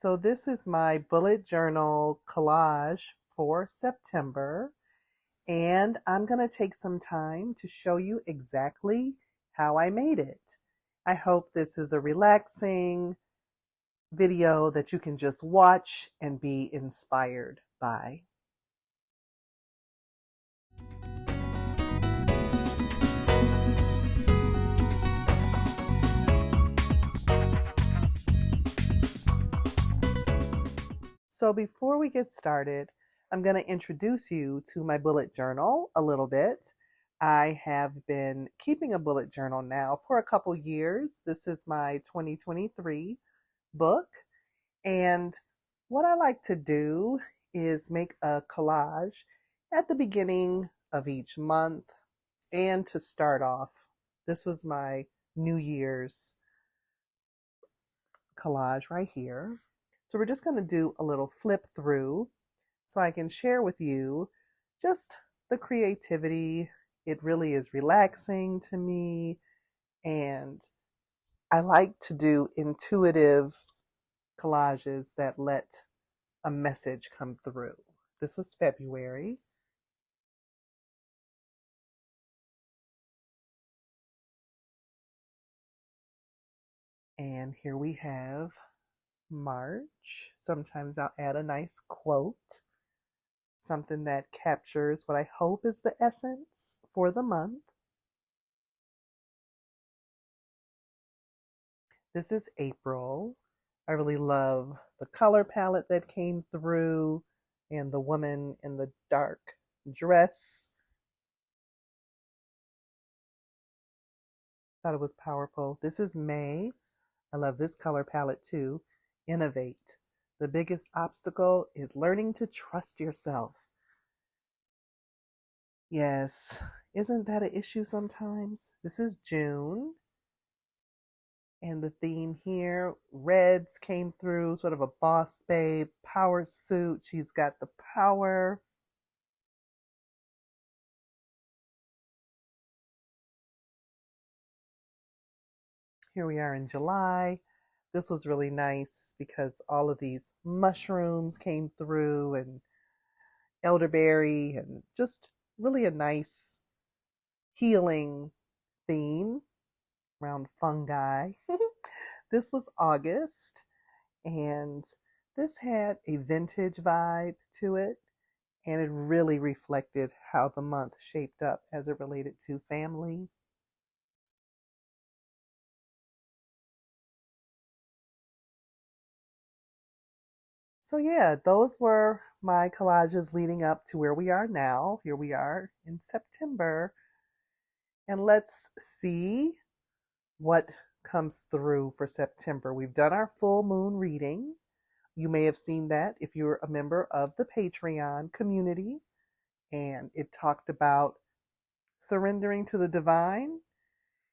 So this is my bullet journal collage for September, and I'm going to take some time to show you exactly how I made it. I hope this is a relaxing video that you can just watch and be inspired by. So before we get started, I'm going to introduce you to my bullet journal a little bit. I have been keeping a bullet journal now for a couple years. This is my 2023 book. And what I like to do is make a collage at the beginning of each month and to start off. This was my New Year's collage right here. So we're just going to do a little flip through so I can share with you just the creativity. It really is relaxing to me, and I like to do intuitive collages that let a message come through. This was February. And here we have March. Sometimes I'll add a nice quote, something that captures what I hope is the essence for the month. This is April. I really love the color palette that came through and the woman in the dark dress. Thought it was powerful. This is May. I love this color palette too. Innovate. The biggest obstacle is learning to trust yourself. Yes, isn't that an issue sometimes? This is June. And the theme here, reds came through, sort of a boss babe, power suit. She's got the power. Here we are in July. This was really nice because all of these mushrooms came through and elderberry and just really a nice healing theme around fungi. This was August, and this had a vintage vibe to it, and it really reflected how the month shaped up as it related to family. So yeah, those were my collages leading up to where we are now. Here we are in September, and let's see what comes through for September. We've done our full moon reading. You may have seen that if you're a member of the Patreon community, and it talked about surrendering to the divine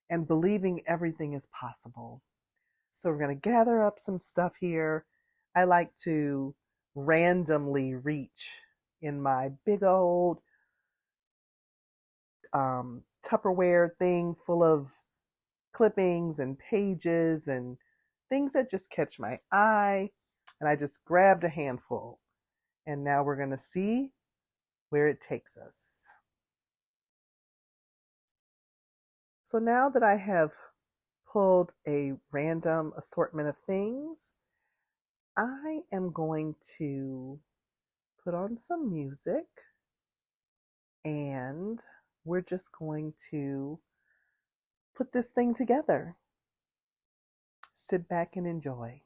and believing everything is possible. So we're going to gather up some stuff here. I like to randomly reach in my big old Tupperware thing full of clippings and pages and things that just catch my eye, and I just grabbed a handful, and now we're going to see where it takes us. So now that I have pulled a random assortment of things, I am going to put on some music, and we're just going to put this thing together. Sit back and enjoy.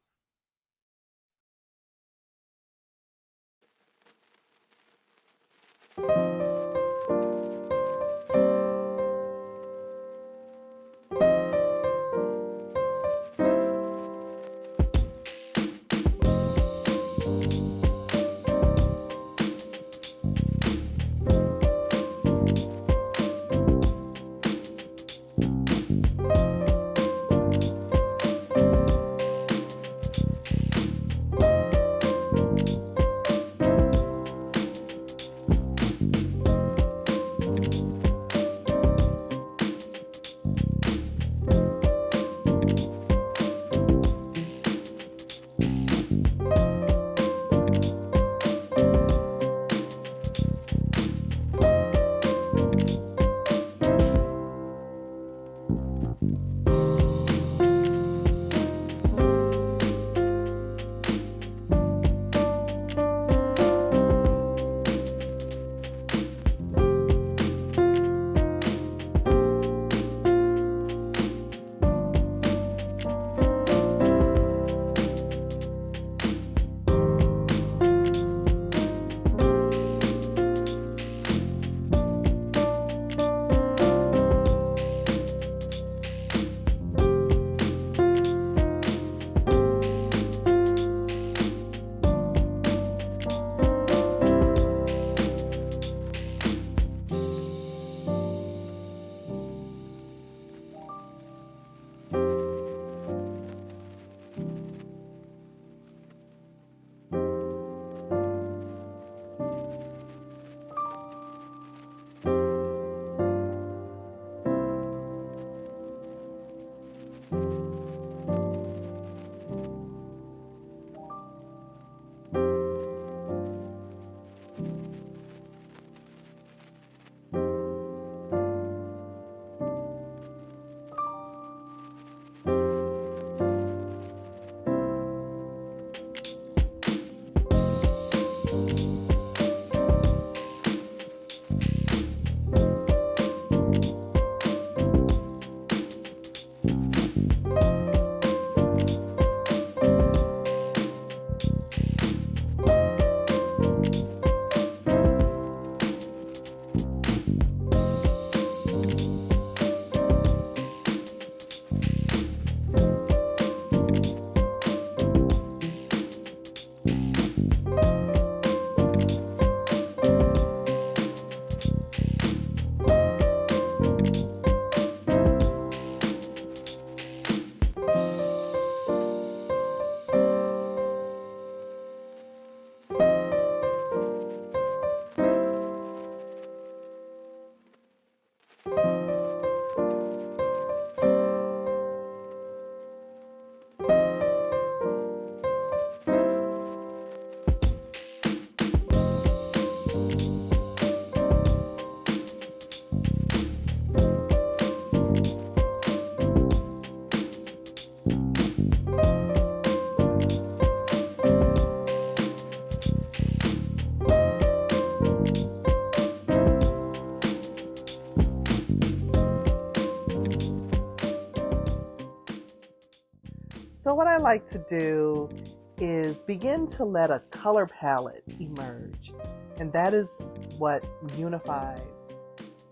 So what I like to do is begin to let a color palette emerge. And that is what unifies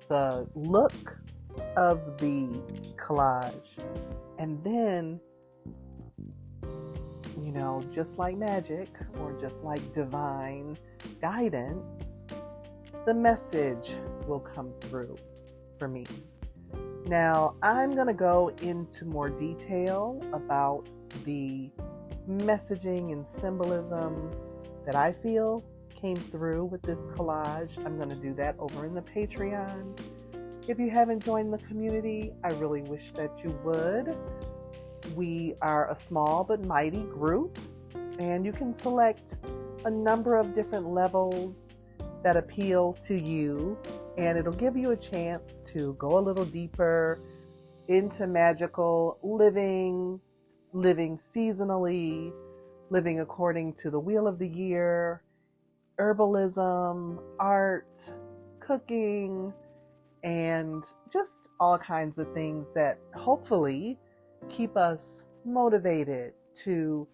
the look of the collage. And then, you know, just like magic or just like divine guidance, the message will come through for me. Now, I'm going to go into more detail about the messaging and symbolism that I feel came through with this collage. I'm going to do that over in the Patreon. If you haven't joined the community, I really wish that you would. We are a small but mighty group, and you can select a number of different levels that appeal to you, and it'll give you a chance to go a little deeper into magical living seasonally, living according to the wheel of the year, herbalism, art, cooking, and just all kinds of things that hopefully keep us motivated to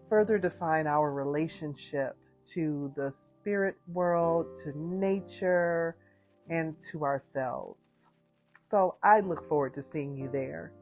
further define our relationship to the spirit world, to nature, and to ourselves. So I look forward to seeing you there.